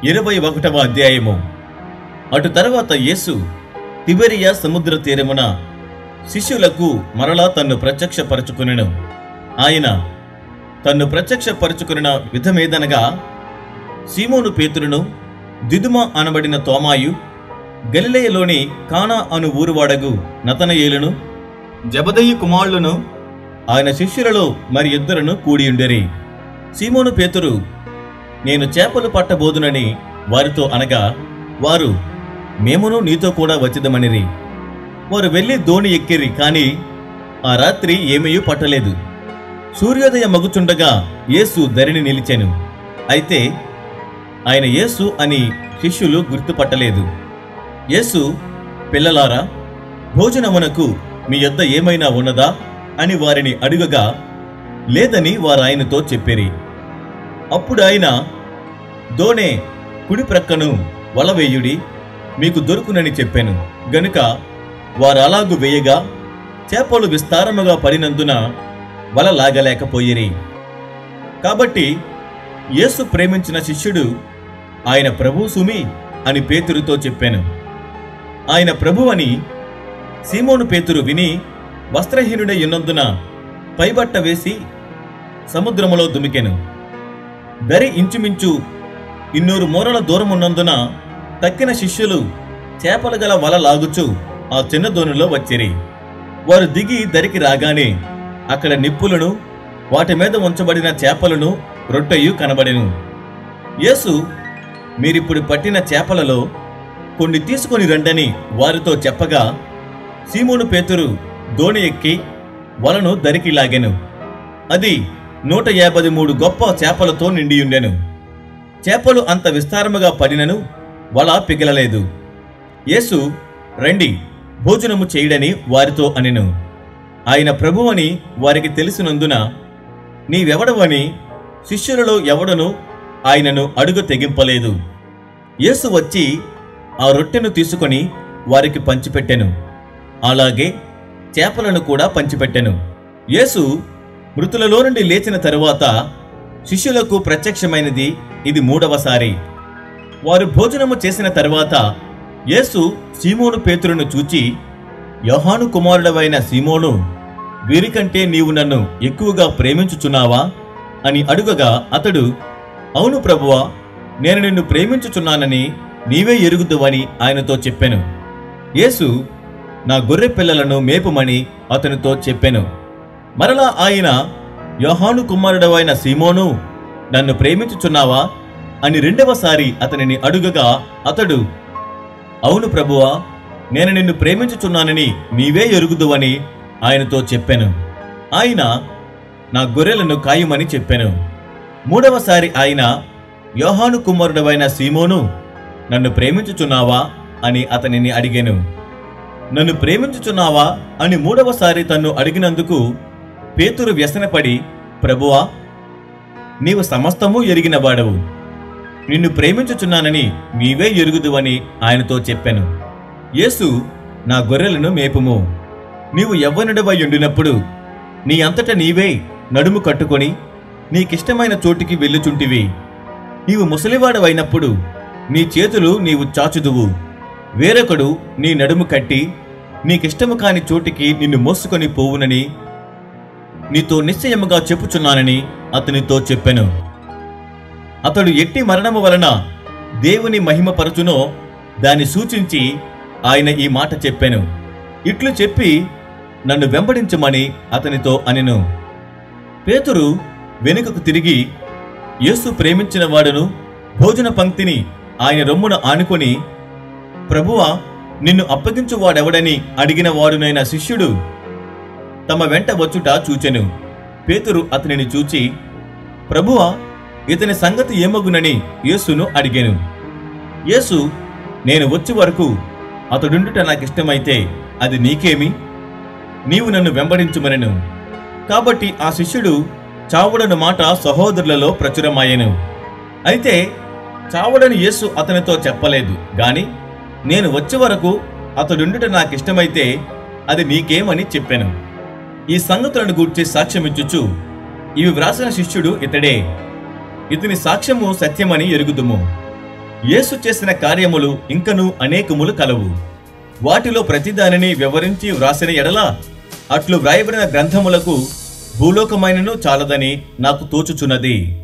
21వ అధ్యాయము. అటు తరువాత యేసు తిబెరియా సముద్ర తీరమున శిష్యులకు మరలా తన్ను ప్రత్యక్షపరచుకొనెను. ఆయన తన్ను ప్రత్యక్షపరచుకొనిన విధమేదనగా, సీమోను పేతురును, దిదుమ అనబడిన తోమాయు, గలిలయలోని కానా అను ఊరువాడగు నతనయేలును, జబదయి కుమారులను ఆయన శిష్యులలో మరి ఇద్దరును కూడియుండెరి. సీమోను పేతురు, నేను చేపలు పట్టబోదునని వారితో అనగా, వారు, మేమును నీతో కూడా వచ్చేదమనిరి. వారు వెళ్లి దోణి ఎక్కిరి, కాని ఆ రాత్రి ఏమీ పట్టలేదు. సూర్యోదయం మగుచుండగా యేసు ధరిని నిలిచెను. అయితే ఆయన యేసు అని శిష్యులు గుర్తుపట్టలేదు. యేసు, పిల్లలారా, భోజనమునకు మీ యొద్ద ఏమైనా ఉన్నదా అని వారిని అడుగగా, లేదని వారు ఆయనతో చెప్పిరి. అప్పుడు ఆయన, దోణె కుడి ప్రక్కను వల వేయుడి, మీకు దొరుకునని చెప్పాను. గనుక వారు అలాగు వేయగా చేపలు విస్తారముగా పడినందున వల లాగలేకపోయిరి. కాబట్టి యేసు ప్రేమించిన శిష్యుడు, ఆయన ప్రభు సుమి అని పేతురుతో చెప్పాను. ఆయన ప్రభు అని సీమోను పేతురు విని వస్త్రహీనుడై ఉన్నందున పైబట్ట వేసి సముద్రములో దుమికెను. దరి ఇంచుమించు 200 మూరల దూరమున్నందున తక్కిన శిష్యులు చేపలు గల వల లాగుచు ఆ చిన్న దోణిలో వచ్చిరి. వారు దిగి దరికి రాగానే అక్కడ నిప్పులను, వాటి మీద ఉంచబడిన చేపలను, రొట్టెయు కనబడెను. యేసు, మీరిప్పుడు పట్టిన చేపలలో కొన్ని తీసుకొని రండని వారితో చెప్పగా, సీమోను పేతురు దోణి ఎక్కి వలను దరికి లాగెను. అది 153 గొప్ప చేపలతో నిండియుండెను. చేపలు అంత విస్తారముగా పడినను వల పిగలలేదు. యేసు, రండి, భోజనము చేయుడని వారితో అనెను. ఆయన ప్రభువని వారికి తెలిసినందున, నీవెవడవని శిష్యులలో ఎవడను ఆయనను అడుగు తెగింపలేదు. యేసు వచ్చి ఆ రొట్టెను తీసుకొని వారికి పంచిపెట్టెను. అలాగే చేపలను కూడా పంచిపెట్టెను. యేసు మృతులలో నుండి లేచిన తరువాత శిష్యులకు ప్రత్యక్షమైనది ఇది 3వసారి. వారు భోజనము చేసిన తరువాత యేసు సీమోను పేతురును చూచి, యోహాను కుమారుడవైన సీమోను, వీరికంటే నీవు నన్ను ఎక్కువగా ప్రేమించుచున్నావా అని అడుగగా, అతడు, అవును ప్రభువా, నేను నిన్ను ప్రేమించుచున్నానని నీవే ఎరుగుదువని ఆయనతో చెప్పెను. యేసు, నా గొర్రె పిల్లలను మేపుమని అతనితో చెప్పెను. మరలా ఆయన, యోహాను కుమారుడవైన సీమోను, నన్ను ప్రేమించుచున్నావా అని 2వసారి అతనిని అడుగగా, అతడు, అవును ప్రభువా, నేను నిన్ను ప్రేమించుచున్నానని నీవే ఎరుగుదువని ఆయనతో చెప్పెను. ఆయన, నా గొర్రెలను కాయుమని చెప్పెను. 3వసారి ఆయన, యోహాను కుమారుడవైన సీమోను, నన్ను ప్రేమించుచున్నావా అని అతనిని అడిగెను. నన్ను ప్రేమించుచున్నావా అని 3వసారి తన్ను అడిగినందుకు పేతురు వ్యసనపడి, ప్రభువా, నీవు సమస్తము ఎరిగిన వాడవు, నిన్ను ప్రేమించుచున్నానని నీవే ఎరుగుదువని ఆయనతో చెప్పెను. యేసు, నా గొర్రెలను మేపుము. నీవు యవ్వనుడవై ఉండినప్పుడు నీ అంతట నీవే నడుము కట్టుకొని నీకిష్టమైన చోటికి వెళ్ళుచుంటివి. నీవు ముసలివాడవైనప్పుడు నీ చేతులు నీవు చాచుదువు, వేరొకడు నీ నడుము కట్టి నీకిష్టము కాని చోటికి నిన్ను మోసుకొని పోవునని నీతో నిశ్చయముగా చెప్పుచున్నానని అతనితో చెప్పెను. అతడు ఎట్టి మరణము వలన దేవుని మహిమపరచునో దాన్ని సూచించి ఆయన ఈ మాట చెప్పెను. ఇట్లు చెప్పి నన్ను వెంబడించమని అతనితో అనెను. పేతురు వెనుకకు తిరిగి యేసు ప్రేమించిన వాడును భోజన పంక్తిని ఆయన రొమ్మున ఆనుకొని, ప్రభువా, నిన్ను అప్పగించువాడెవడని అడిగిన వాడునైన శిష్యుడు తమ వెంట వచ్చుట చూచెను. పేతురు అతనిని చూచి, ప్రభువా, ఇతని సంగతి ఏమగునని యేసును అడిగాను. యేసు, నేను వచ్చే వరకు అతడుండుట నాకిష్టమైతే అది నీకేమి? నీవు నన్ను వెంబడించుమనెను. కాబట్టి ఆ శిష్యుడు చావుడను మాట సహోదరులలో ప్రచురమాయెను. అయితే చావుడని యేసు అతనితో చెప్పలేదు గాని, నేను వచ్చే వరకు అతడుండుట నాకిష్టమైతే అది నీకేమని చెప్పాను. ఈ సంగతులను గూర్చి సాక్ష్యమిచ్చుచు, ఇవి వ్రాసిన శిష్యుడు ఇతడే, ఇతని సాక్ష్యము సత్యమని ఎరుగుదుము. యేసు చేసిన కార్యములు ఇంకను అనేకములు కలవు. వాటిలో ప్రతిదానిని వివరించి వ్రాసిన ఎడల అట్లు వ్రాయబడిన గ్రంథములకు భూలోకమైనను చాలదని నాకు తోచుచున్నది.